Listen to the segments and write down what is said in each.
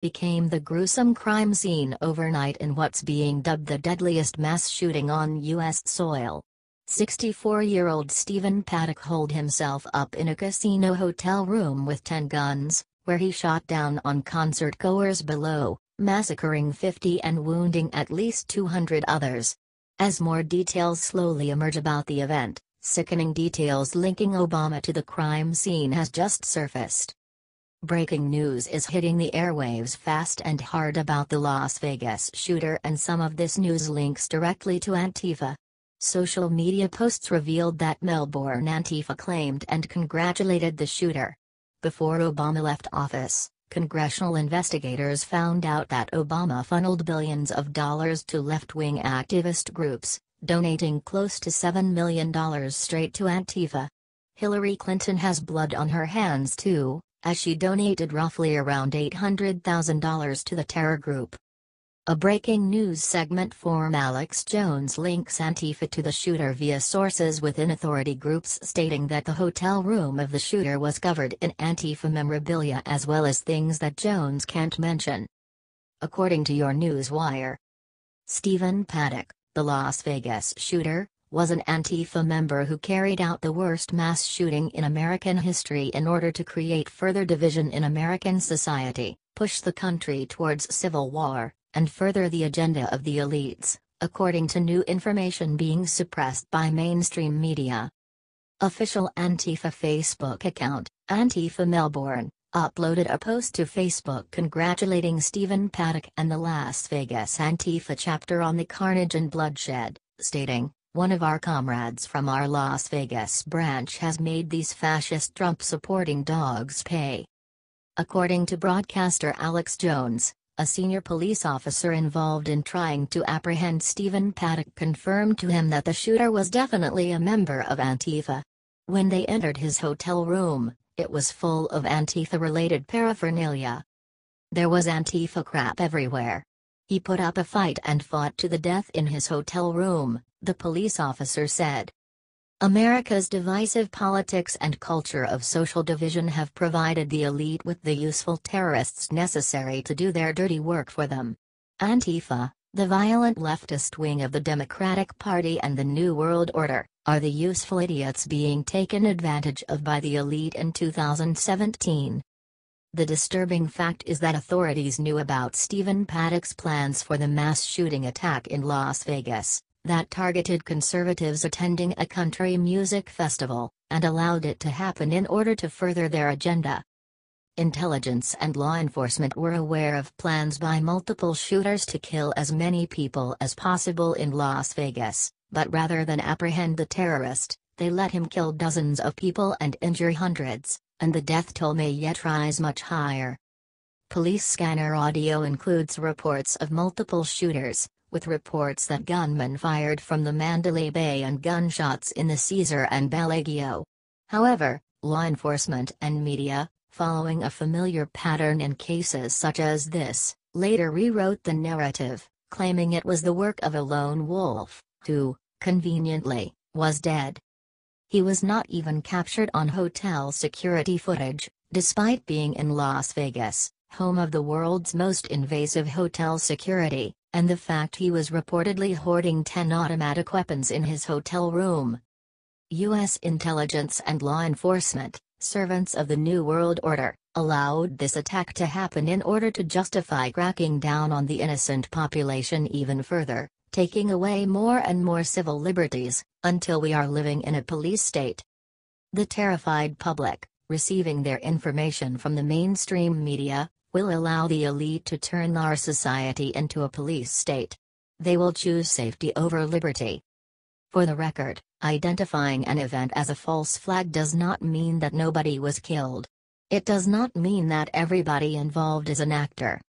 became the gruesome crime scene overnight in what's being dubbed the deadliest mass shooting on U.S. soil. 64-year-old Stephen Paddock holed himself up in a casino hotel room with 10 guns, where he shot down on concert-goers below, massacring 50 and wounding at least 200 others. As more details slowly emerge about the event, sickening details linking Obama to the crime scene has just surfaced. Breaking news is hitting the airwaves fast and hard about the Las Vegas shooter, and some of this news links directly to Antifa. Social media posts revealed that Melbourne Antifa claimed and congratulated the shooter. Before Obama left office, congressional investigators found out that Obama funneled billions of dollars to left-wing activist groups, donating close to $7 million straight to Antifa. Hillary Clinton has blood on her hands too, as she donated roughly around $800,000 to the terror group. A breaking news segment from Alex Jones links Antifa to the shooter via sources within authority groups, stating that the hotel room of the shooter was covered in Antifa memorabilia as well as things that Jones can't mention. According to your Newswire, Stephen Paddock, the Las Vegas shooter, was an Antifa member who carried out the worst mass shooting in American history in order to create further division in American society, push the country towards civil war, and further the agenda of the elites, according to new information being suppressed by mainstream media. Official Antifa Facebook account, Antifa Melbourne, uploaded a post to Facebook congratulating Stephen Paddock and the Las Vegas Antifa chapter on the carnage and bloodshed, stating, "One of our comrades from our Las Vegas branch has made these fascist Trump-supporting dogs pay." According to broadcaster Alex Jones, a senior police officer involved in trying to apprehend Stephen Paddock confirmed to him that the shooter was definitely a member of Antifa. When they entered his hotel room, it was full of Antifa-related paraphernalia. There was Antifa crap everywhere. He put up a fight and fought to the death in his hotel room, the police officer said. America's divisive politics and culture of social division have provided the elite with the useful terrorists necessary to do their dirty work for them. Antifa, the violent leftist wing of the Democratic Party and the New World Order, are the useful idiots being taken advantage of by the elite in 2017. The disturbing fact is that authorities knew about Stephen Paddock's plans for the mass shooting attack in Las Vegas, that targeted conservatives attending a country music festival, and allowed it to happen in order to further their agenda. Intelligence and law enforcement were aware of plans by multiple shooters to kill as many people as possible in Las Vegas, but rather than apprehend the terrorist, they let him kill dozens of people and injure hundreds, and the death toll may yet rise much higher. Police scanner audio includes reports of multiple shooters, with reports that gunmen fired from the Mandalay Bay and gunshots in the Cesar and Bellagio. However, law enforcement and media, following a familiar pattern in cases such as this, later rewrote the narrative, claiming it was the work of a lone wolf, who, conveniently, was dead. He was not even captured on hotel security footage, despite being in Las Vegas, home of the world's most invasive hotel security, and the fact he was reportedly hoarding 10 automatic weapons in his hotel room. U.S. intelligence and law enforcement, servants of the New World Order, allowed this attack to happen in order to justify cracking down on the innocent population even further, taking away more and more civil liberties, until we are living in a police state. The terrified public, receiving their information from the mainstream media, will allow the elite to turn our society into a police state. They will choose safety over liberty. For the record, identifying an event as a false flag does not mean that nobody was killed. It does not mean that everybody involved is an actor.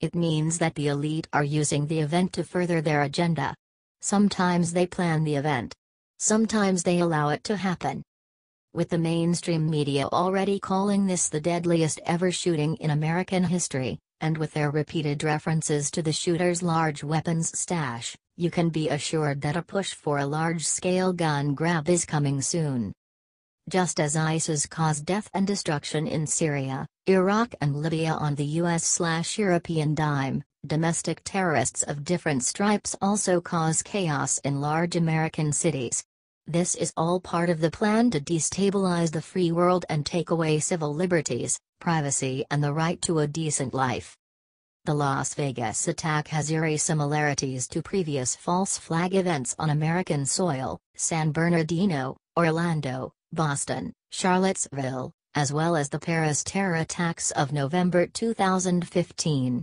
It means that the elite are using the event to further their agenda. Sometimes they plan the event. Sometimes they allow it to happen. With the mainstream media already calling this the deadliest ever shooting in American history, and with their repeated references to the shooter's large weapons stash, you can be assured that a push for a large-scale gun grab is coming soon. Just as ISIS caused death and destruction in Syria, Iraq and Libya on the US/European dime, domestic terrorists of different stripes also cause chaos in large American cities. This is all part of the plan to destabilize the free world and take away civil liberties, privacy and the right to a decent life. The Las Vegas attack has eerie similarities to previous false flag events on American soil, San Bernardino, Orlando, Boston, Charlottesville, as well as the Paris terror attacks of November 2015.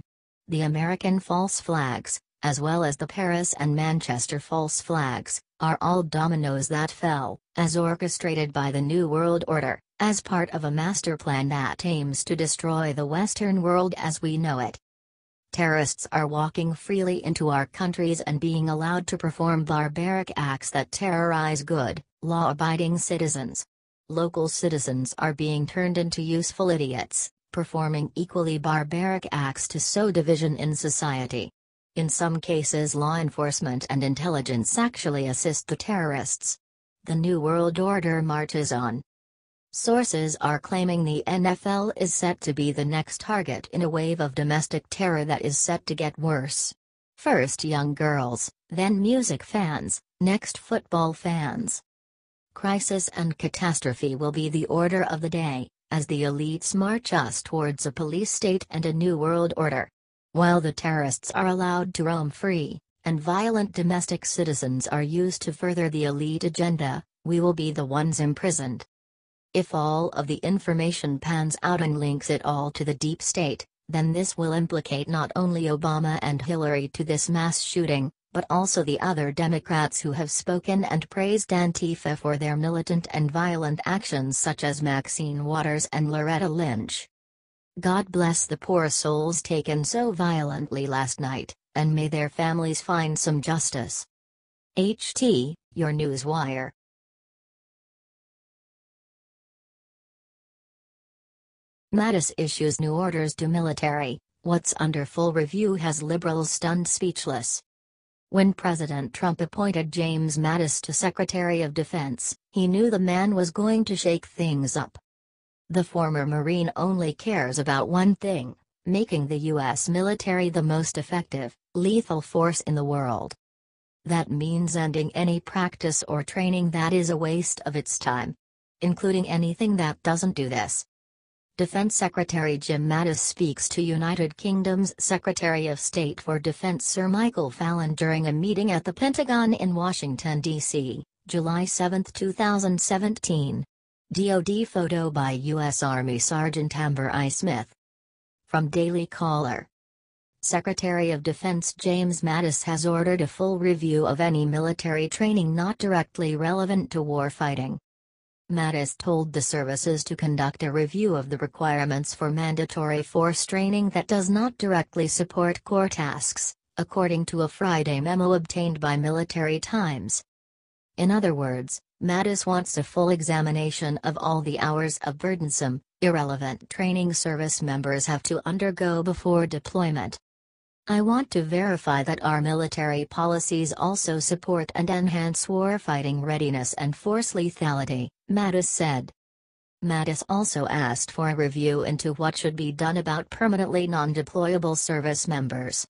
The American false flags, as well as the Paris and Manchester false flags, are all dominoes that fell, as orchestrated by the New World Order, as part of a master plan that aims to destroy the Western world as we know it. Terrorists are walking freely into our countries and being allowed to perform barbaric acts that terrorize good, law-abiding citizens. Local citizens are being turned into useful idiots, performing equally barbaric acts to sow division in society. In some cases, law enforcement and intelligence actually assist the terrorists. The New World Order marches on. Sources are claiming the NFL is set to be the next target in a wave of domestic terror that is set to get worse. First young girls, then music fans, next football fans. Crisis and catastrophe will be the order of the day, as the elites march us towards a police state and a new world order. While the terrorists are allowed to roam free, and violent domestic citizens are used to further the elite agenda, we will be the ones imprisoned. If all of the information pans out and links it all to the deep state, then this will implicate not only Obama and Hillary to this mass shooting, but also the other Democrats who have spoken and praised Antifa for their militant and violent actions, such as Maxine Waters and Loretta Lynch. God bless the poor souls taken so violently last night, and may their families find some justice. HT, your newswire. Mattis issues new orders to military. What's under full review has liberals stunned speechless. When President Trump appointed James Mattis to Secretary of Defense, he knew the man was going to shake things up. The former Marine only cares about one thing: making the U.S. military the most effective, lethal force in the world. That means ending any practice or training that is a waste of its time, including anything that doesn't do this. Defense Secretary Jim Mattis speaks to United Kingdom's Secretary of State for Defense Sir Michael Fallon during a meeting at the Pentagon in Washington, D.C., July 7, 2017. DoD photo by U.S. Army Sergeant Amber I. Smith. From Daily Caller. Secretary of Defense James Mattis has ordered a full review of any military training not directly relevant to warfighting. Mattis told the services to conduct a review of the requirements for mandatory force training that does not directly support core tasks, according to a Friday memo obtained by Military Times. In other words, Mattis wants a full examination of all the hours of burdensome, irrelevant training service members have to undergo before deployment. I want to verify that our military policies also support and enhance warfighting readiness and force lethality, Mattis said. Mattis also asked for a review into what should be done about permanently non-deployable service members.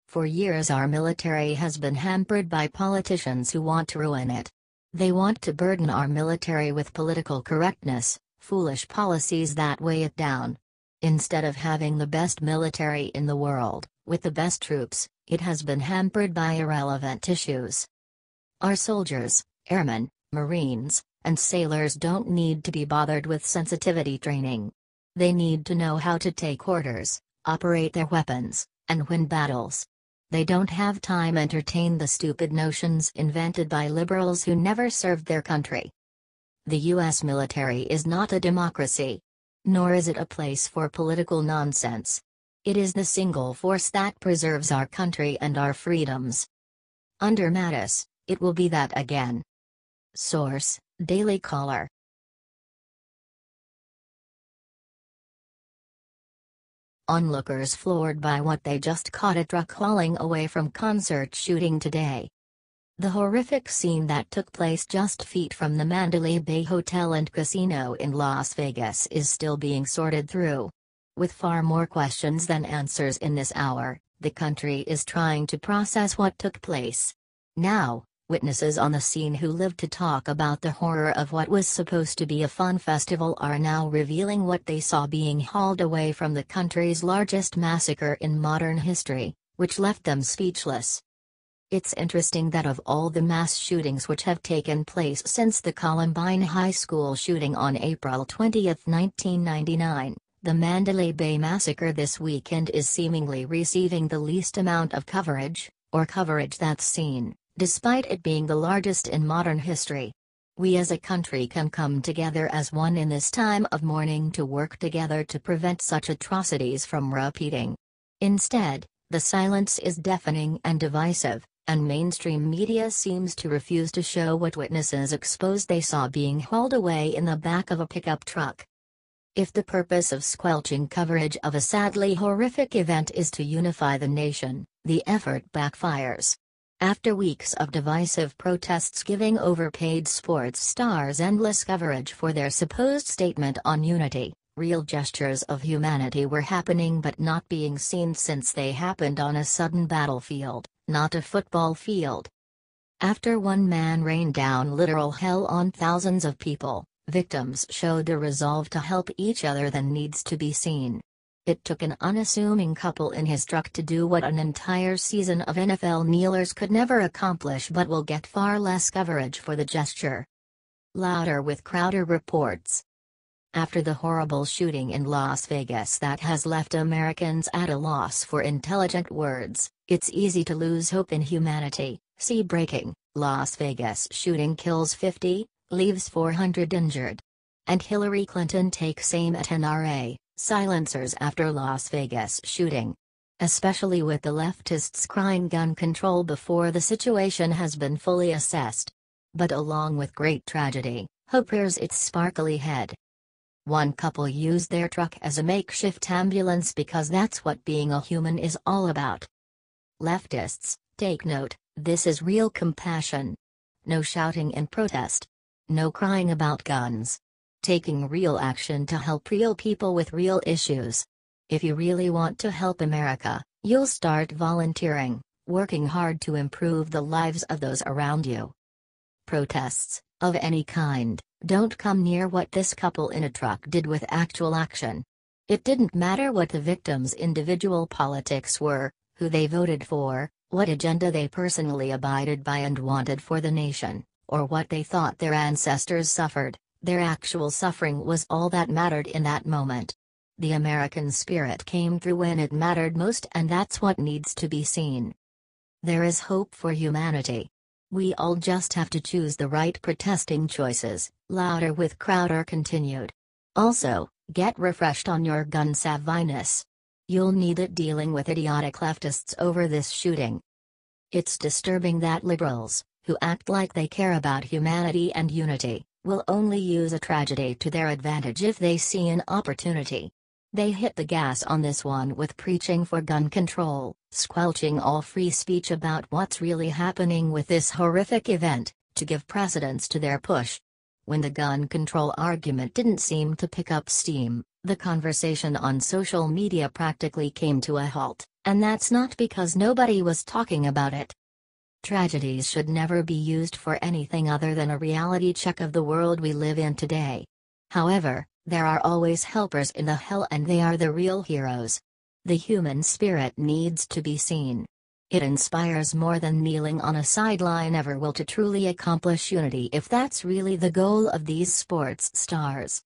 For years our military has been hampered by politicians who want to ruin it. They want to burden our military with political correctness, foolish policies that weigh it down. Instead of having the best military in the world, with the best troops, it has been hampered by irrelevant issues. Our soldiers, airmen, Marines, and sailors don't need to be bothered with sensitivity training. They need to know how to take orders, operate their weapons, and win battles. They don't have time to entertain the stupid notions invented by liberals who never served their country. The U.S. military is not a democracy. Nor is it a place for political nonsense. It is the single force that preserves our country and our freedoms. Under Mattis, it will be that again. Source: Daily Caller. Onlookers floored by what they just caught a truck hauling away from concert shooting today. The horrific scene that took place just feet from the Mandalay Bay Hotel and Casino in Las Vegas is still being sorted through. With far more questions than answers in this hour, the country is trying to process what took place. Now, witnesses on the scene who lived to talk about the horror of what was supposed to be a fun festival are now revealing what they saw being hauled away from the country's largest massacre in modern history, which left them speechless. It's interesting that of all the mass shootings which have taken place since the Columbine High School shooting on April 20, 1999, the Mandalay Bay Massacre this weekend is seemingly receiving the least amount of coverage, or coverage that's seen, despite it being the largest in modern history. We as a country can come together as one in this time of mourning to work together to prevent such atrocities from repeating. Instead, the silence is deafening and divisive, and mainstream media seems to refuse to show what witnesses expose they saw being hauled away in the back of a pickup truck. If the purpose of squelching coverage of a sadly horrific event is to unify the nation, the effort backfires. After weeks of divisive protests giving overpaid sports stars endless coverage for their supposed statement on unity, real gestures of humanity were happening but not being seen since they happened on a sudden battlefield, not a football field. After one man rained down literal hell on thousands of people, victims showed a resolve to help each other that needs to be seen. It took an unassuming couple in his truck to do what an entire season of NFL kneelers could never accomplish but will get far less coverage for the gesture. Louder with Crowder reports. After the horrible shooting in Las Vegas that has left Americans at a loss for intelligent words, it's easy to lose hope in humanity. See breaking: Las Vegas shooting kills 50, leaves 400 injured. And Hillary Clinton takes aim at NRA silencers after Las Vegas shooting. Especially with the leftists crying gun control before the situation has been fully assessed. But along with great tragedy, hope rears its sparkly head. One couple used their truck as a makeshift ambulance because that's what being a human is all about. Leftists, take note, this is real compassion. No shouting in protest. No crying about guns. Taking real action to help real people with real issues. If you really want to help America, you'll start volunteering, working hard to improve the lives of those around you. Protests, of any kind, don't come near what this couple in a truck did with actual action. It didn't matter what the victims' individual politics were, who they voted for, what agenda they personally abided by and wanted for the nation, or what they thought their ancestors suffered. Their actual suffering was all that mattered in that moment. The American spirit came through when it mattered most, and that's what needs to be seen. There is hope for humanity. We all just have to choose the right protesting choices, Louder with Crowder continued. Also, get refreshed on your gun savviness. You'll need it dealing with idiotic leftists over this shooting. It's disturbing that liberals, who act like they care about humanity and unity, will only use a tragedy to their advantage if they see an opportunity. They hit the gas on this one with preaching for gun control, squelching all free speech about what's really happening with this horrific event, to give precedence to their push. When the gun control argument didn't seem to pick up steam, the conversation on social media practically came to a halt, and that's not because nobody was talking about it. Tragedies should never be used for anything other than a reality check of the world we live in today. However, there are always helpers in the hell, and they are the real heroes. The human spirit needs to be seen. It inspires more than kneeling on a sideline ever will to truly accomplish unity, if that's really the goal of these sports stars.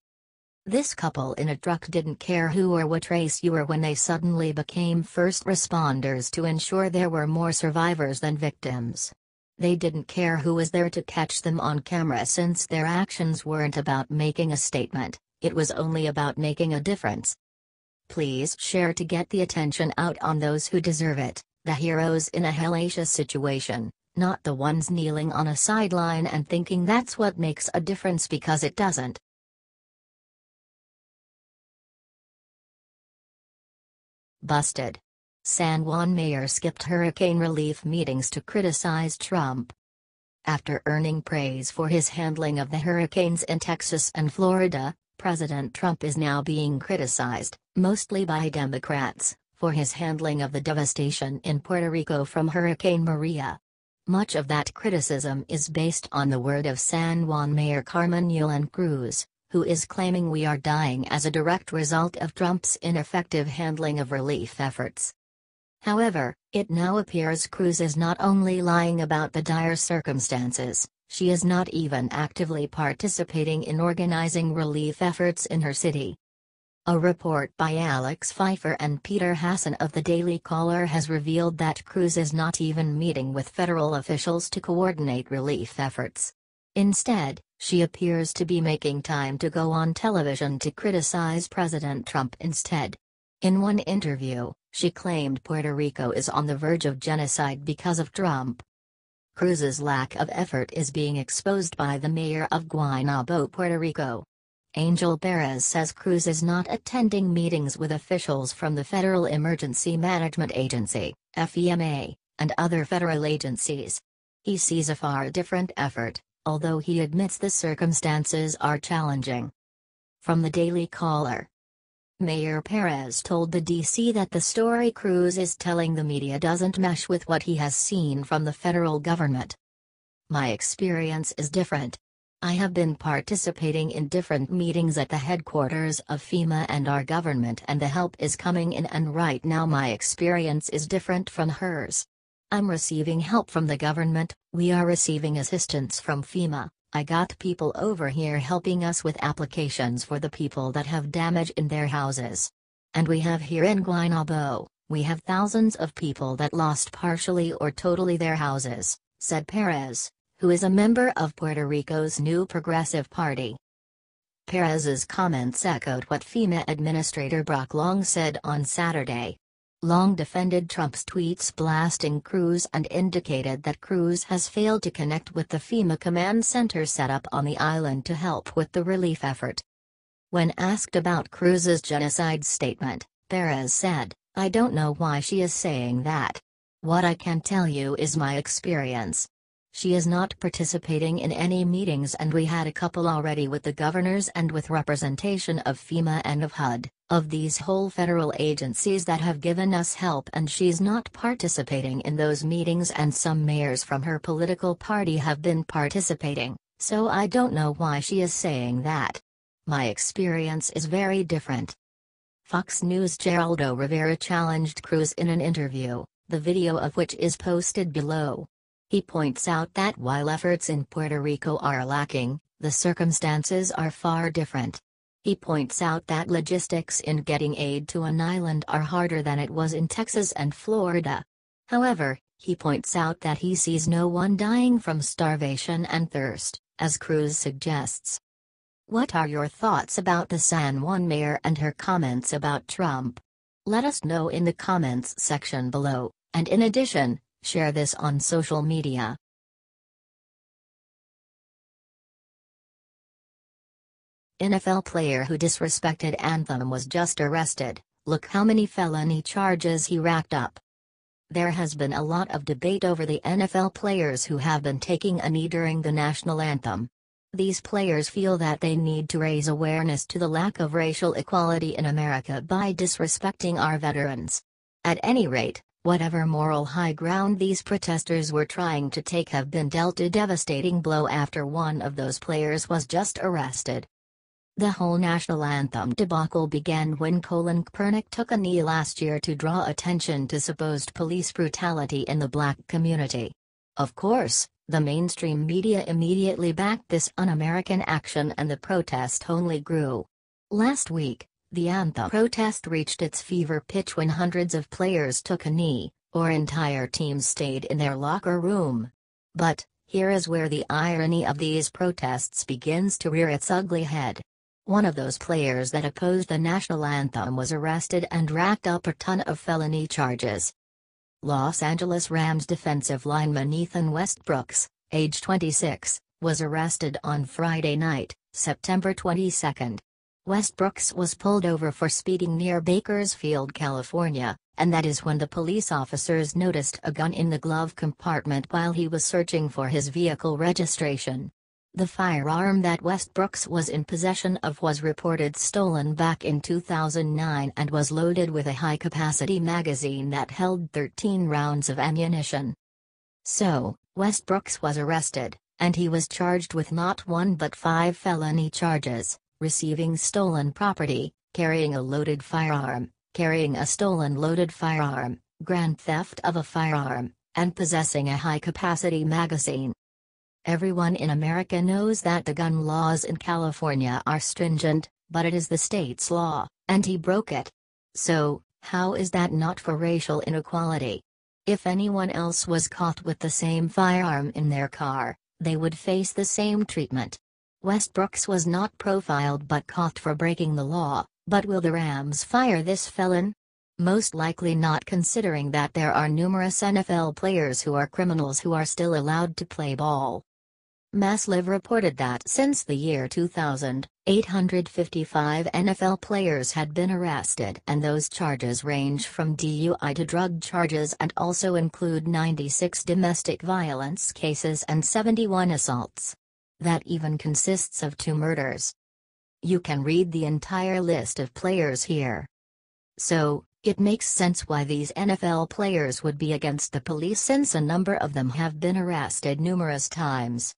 This couple in a truck didn't care who or what race you were when they suddenly became first responders to ensure there were more survivors than victims. They didn't care who was there to catch them on camera, since their actions weren't about making a statement, it was only about making a difference. Please share to get the attention out on those who deserve it, the heroes in a hellacious situation, not the ones kneeling on a sideline and thinking that's what makes a difference, because it doesn't. Busted. San Juan mayor skipped hurricane relief meetings to criticize Trump. After earning praise for his handling of the hurricanes in Texas and Florida, President Trump is now being criticized, mostly by Democrats, for his handling of the devastation in Puerto Rico from Hurricane Maria. Much of that criticism is based on the word of San Juan Mayor Carmen Yulín Cruz, who is claiming we are dying as a direct result of Trump's ineffective handling of relief efforts. However, it now appears Cruz is not only lying about the dire circumstances, she is not even actively participating in organizing relief efforts in her city. A report by Alex Pfeiffer and Peter Hassan of the Daily Caller has revealed that Cruz is not even meeting with federal officials to coordinate relief efforts. Instead, she appears to be making time to go on television to criticize President Trump instead. In one interview, she claimed Puerto Rico is on the verge of genocide because of Trump. Cruz's lack of effort is being exposed by the mayor of Guaynabo, Puerto Rico. Angel Perez says Cruz is not attending meetings with officials from the Federal Emergency Management Agency, FEMA, and other federal agencies. He sees a far different effort, although he admits the circumstances are challenging. From the Daily Caller. Mayor Perez told the DC that the story Cruz is telling the media doesn't mesh with what he has seen from the federal government. My experience is different. I have been participating in different meetings at the headquarters of FEMA and our government, and the help is coming in, and right now my experience is different from hers. I'm receiving help from the government, we are receiving assistance from FEMA. I got people over here helping us with applications for the people that have damage in their houses. And we have here in Guaynabo, we have thousands of people that lost partially or totally their houses, said Perez, who is a member of Puerto Rico's New Progressive Party. Perez's comments echoed what FEMA Administrator Brock Long said on Saturday. Long defended Trump's tweets blasting Cruz and indicated that Cruz has failed to connect with the FEMA command center set up on the island to help with the relief effort. When asked about Cruz's genocide statement, Perez said, "I don't know why she is saying that. What I can tell you is my experience. She is not participating in any meetings, and we had a couple already with the governors and with representation of FEMA and of HUD, of these whole federal agencies that have given us help, and she's not participating in those meetings, and some mayors from her political party have been participating, so I don't know why she is saying that. My experience is very different." Fox News' Geraldo Rivera challenged Cruz in an interview, the video of which is posted below. He points out that while efforts in Puerto Rico are lacking, the circumstances are far different. He points out that logistics in getting aid to an island are harder than it was in Texas and Florida. However, he points out that he sees no one dying from starvation and thirst, as Cruz suggests. What are your thoughts about the San Juan mayor and her comments about Trump? Let us know in the comments section below, and in addition, share this on social media. NFL player who disrespected Anthem was just arrested. Look how many felony charges he racked up. There has been a lot of debate over the NFL players who have been taking a knee during the national anthem. These players feel that they need to raise awareness to the lack of racial equality in America by disrespecting our veterans. At any rate, whatever moral high ground these protesters were trying to take have been dealt a devastating blow after one of those players was just arrested. The whole national anthem debacle began when Colin Kaepernick took a knee last year to draw attention to supposed police brutality in the black community. Of course, the mainstream media immediately backed this un-American action, and the protest only grew. Last week, the anthem protest reached its fever pitch when hundreds of players took a knee, or entire teams stayed in their locker room. But, here is where the irony of these protests begins to rear its ugly head. One of those players that opposed the national anthem was arrested and racked up a ton of felony charges. Los Angeles Rams defensive lineman Ethan Westbrooks, age 26, was arrested on Friday night, September 22. Westbrooks was pulled over for speeding near Bakersfield, California, and that is when the police officers noticed a gun in the glove compartment while he was searching for his vehicle registration. The firearm that Westbrooks was in possession of was reported stolen back in 2009 and was loaded with a high-capacity magazine that held 13 rounds of ammunition. So, Westbrooks was arrested, and he was charged with not one but 5 felony charges: receiving stolen property, carrying a loaded firearm, carrying a stolen loaded firearm, grand theft of a firearm, and possessing a high-capacity magazine. Everyone in America knows that the gun laws in California are stringent, but it is the state's law, and he broke it. So, how is that not for racial inequality? If anyone else was caught with the same firearm in their car, they would face the same treatment. Westbrooks was not profiled but caught for breaking the law, but will the Rams fire this felon? Most likely not, considering that there are numerous NFL players who are criminals who are still allowed to play ball. MassLive reported that since the year 2000, 855 NFL players had been arrested, and those charges range from DUI to drug charges and also include 96 domestic violence cases and 71 assaults. That even consists of 2 murders. You can read the entire list of players here. So, it makes sense why these NFL players would be against the police, since a number of them have been arrested numerous times.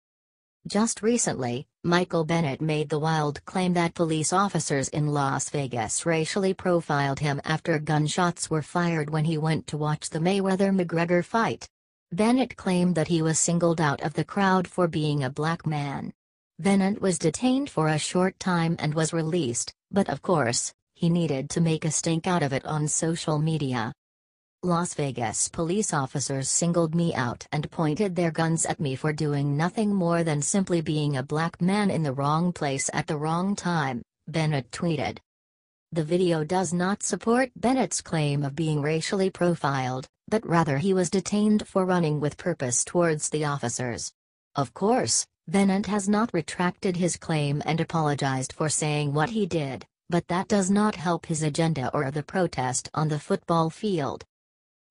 Just recently, Michael Bennett made the wild claim that police officers in Las Vegas racially profiled him after gunshots were fired when he went to watch the Mayweather-McGregor fight. Bennett claimed that he was singled out of the crowd for being a black man. Bennett was detained for a short time and was released, but of course, he needed to make a stink out of it on social media. Las Vegas police officers singled me out and pointed their guns at me for doing nothing more than simply being a black man in the wrong place at the wrong time, Bennett tweeted. The video does not support Bennett's claim of being racially profiled, but rather he was detained for running with purpose towards the officers. Of course, Bennett has not retracted his claim and apologized for saying what he did, but that does not help his agenda or the protest on the football field.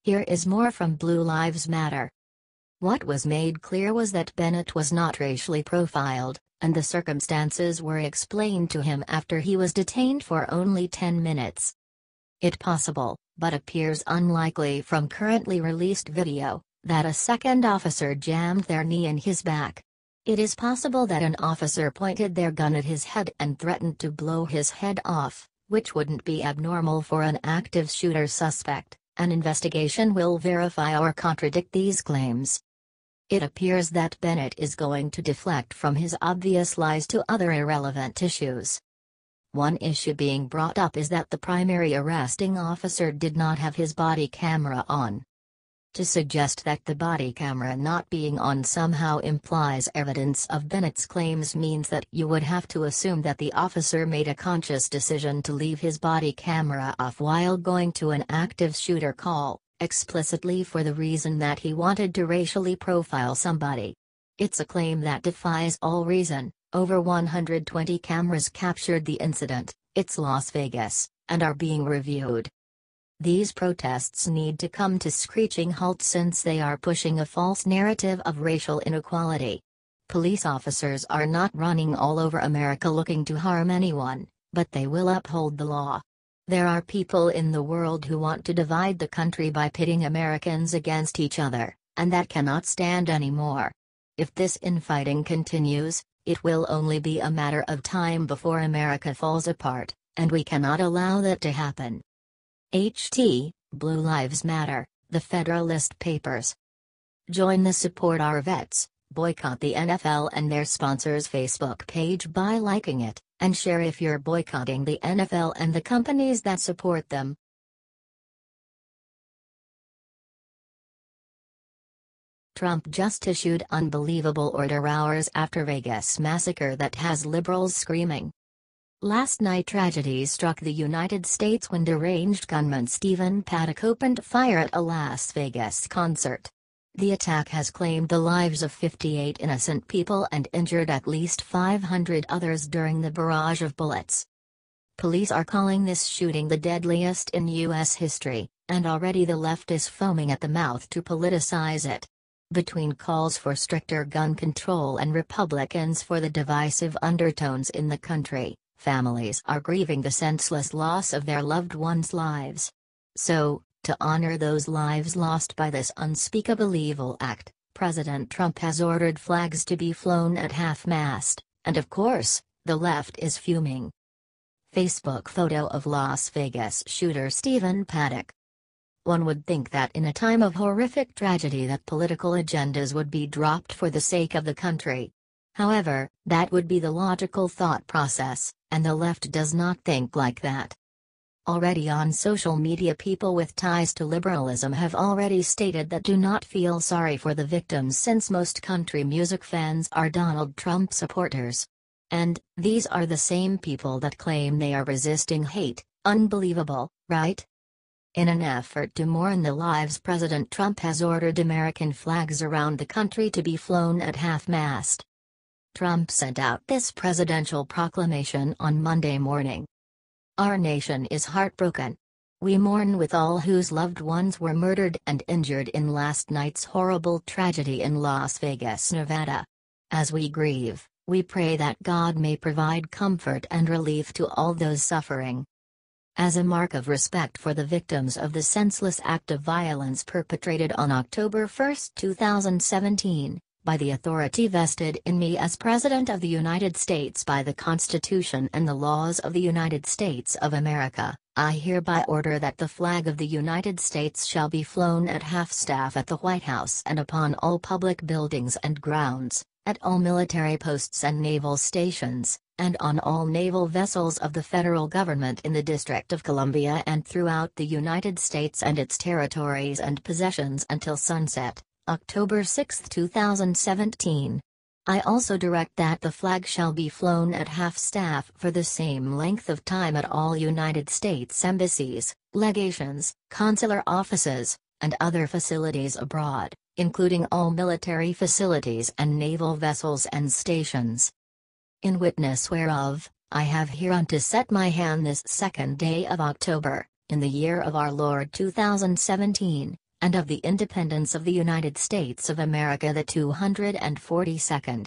Here is more from Blue Lives Matter. What was made clear was that Bennett was not racially profiled, and the circumstances were explained to him after he was detained for only 10 minutes. It possible, but appears unlikely from currently released video, that a second officer jammed their knee in his back. It is possible that an officer pointed their gun at his head and threatened to blow his head off, which wouldn't be abnormal for an active shooter suspect. An investigation will verify or contradict these claims. It appears that Bennett is going to deflect from his obvious lies to other irrelevant issues. One issue being brought up is that the primary arresting officer did not have his body camera on. To suggest that the body camera not being on somehow implies evidence of Bennett's claims means that you would have to assume that the officer made a conscious decision to leave his body camera off while going to an active shooter call, explicitly for the reason that he wanted to racially profile somebody. It's a claim that defies all reason. Over 120 cameras captured the incident, it's Las Vegas, and are being reviewed. These protests need to come to screeching halt since they are pushing a false narrative of racial inequality. Police officers are not running all over America looking to harm anyone, but they will uphold the law. There are people in the world who want to divide the country by pitting Americans against each other, and that cannot stand anymore. If this infighting continues, it will only be a matter of time before America falls apart, and we cannot allow that to happen. Blue Lives Matter, the Federalist Papers. Join the Support Our Vets, boycott the NFL and their sponsors' Facebook page by liking it, and share if you're boycotting the NFL and the companies that support them. Trump just issued unbelievable order hours after Vegas massacre that has liberals screaming. Last night tragedy struck the United States when deranged gunman Stephen Paddock opened fire at a Las Vegas concert. The attack has claimed the lives of 58 innocent people and injured at least 500 others during the barrage of bullets. Police are calling this shooting the deadliest in U.S. history, and already the left is foaming at the mouth to politicize it. Between calls for stricter gun control and Republicans for the divisive undertones in the country, families are grieving the senseless loss of their loved ones' lives. So, to honor those lives lost by this unspeakable evil act, President Trump has ordered flags to be flown at half-mast, and of course, the left is fuming. Facebook photo of Las Vegas shooter Stephen Paddock. One would think that in a time of horrific tragedy that political agendas would be dropped for the sake of the country. However, that would be the logical thought process, and the left does not think like that. Already on social media, people with ties to liberalism have already stated that do not feel sorry for the victims since most country music fans are Donald Trump supporters. And, these are the same people that claim they are resisting hate. Unbelievable, right? In an effort to mourn the lives, President Trump has ordered American flags around the country to be flown at half-mast. Trump sent out this presidential proclamation on Monday morning. Our nation is heartbroken. We mourn with all whose loved ones were murdered and injured in last night's horrible tragedy in Las Vegas, Nevada. As we grieve, we pray that God may provide comfort and relief to all those suffering. As a mark of respect for the victims of the senseless act of violence perpetrated on October 1, 2017, by the authority vested in me as President of the United States by the Constitution and the laws of the United States of America, I hereby order that the flag of the United States shall be flown at half-staff at the White House and upon all public buildings and grounds, at all military posts and naval stations, and on all naval vessels of the federal government in the District of Columbia and throughout the United States and its territories and possessions until sunset, October 6, 2017. I also direct that the flag shall be flown at half-staff for the same length of time at all United States embassies, legations, consular offices, and other facilities abroad, including all military facilities and naval vessels and stations. In witness whereof, I have hereunto set my hand this 2nd day of October, in the year of our Lord 2017, and of the independence of the United States of America the 242nd.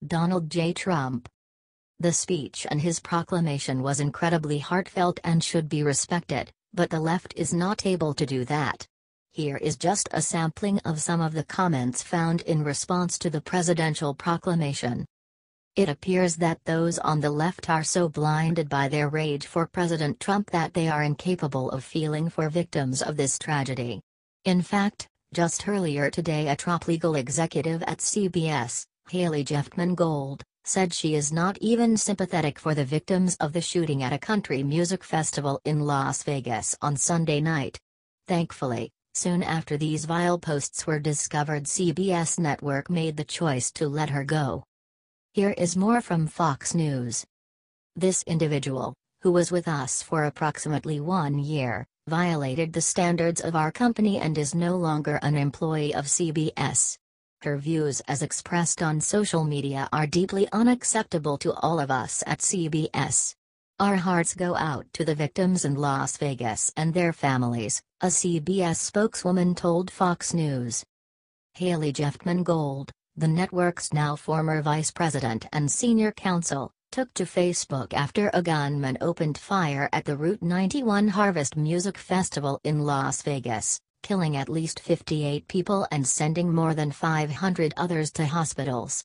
Donald J. Trump. The speech and his proclamation was incredibly heartfelt and should be respected, but the left is not able to do that. Here is just a sampling of some of the comments found in response to the presidential proclamation. It appears that those on the left are so blinded by their rage for President Trump that they are incapable of feeling for victims of this tragedy. In fact, just earlier today a top legal executive at CBS, Haley Jeffman Gold, said she is not even sympathetic for the victims of the shooting at a country music festival in Las Vegas on Sunday night. Thankfully, soon after these vile posts were discovered, CBS network made the choice to let her go. Here is more from Fox News. This individual, who was with us for approximately 1 year, violated the standards of our company and is no longer an employee of CBS. Her views as expressed on social media are deeply unacceptable to all of us at CBS. Our hearts go out to the victims in Las Vegas and their families, a CBS spokeswoman told Fox News. Haley Jeffman Gold, the network's now former vice president and senior counsel, took to Facebook after a gunman opened fire at the Route 91 Harvest Music Festival in Las Vegas, killing at least 58 people and sending more than 500 others to hospitals.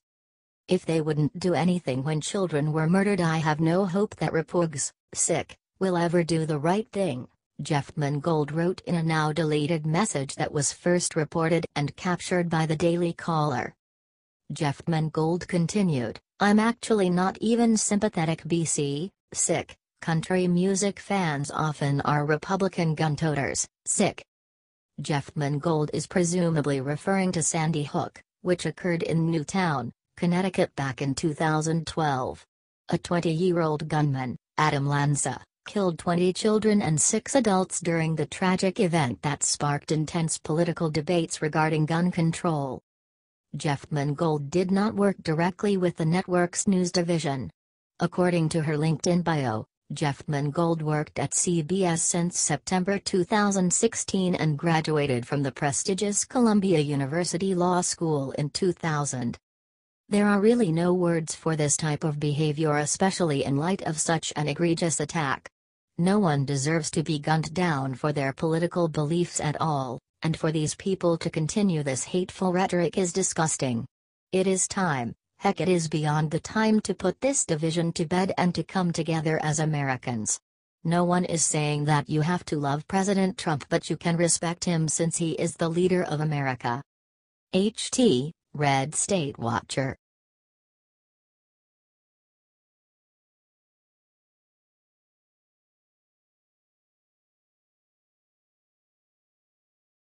If they wouldn't do anything when children were murdered, I have no hope that repugs, sick, will ever do the right thing, Jeffman Gold wrote in a now deleted message that was first reported and captured by the Daily Caller. Jeffman Gold continued, I'm actually not even sympathetic. BC, sick, country music fans often are Republican gun toters, sick. Jeffman Gold is presumably referring to Sandy Hook, which occurred in Newtown, Connecticut back in 2012. A 20-year-old gunman, Adam Lanza, killed 20 children and 6 adults during the tragic event that sparked intense political debates regarding gun control. Jeffman Gold did not work directly with the network's news division. According to her LinkedIn bio, Jeff Mangold worked at CBS since September 2016 and graduated from the prestigious Columbia University Law School in 2000. There are really no words for this type of behavior, especially in light of such an egregious attack. No one deserves to be gunned down for their political beliefs at all, and for these people to continue this hateful rhetoric is disgusting. It is time, heck it is beyond the time to put this division to bed and to come together as Americans. No one is saying that you have to love President Trump, but you can respect him since he is the leader of America. HT, Red State Watcher.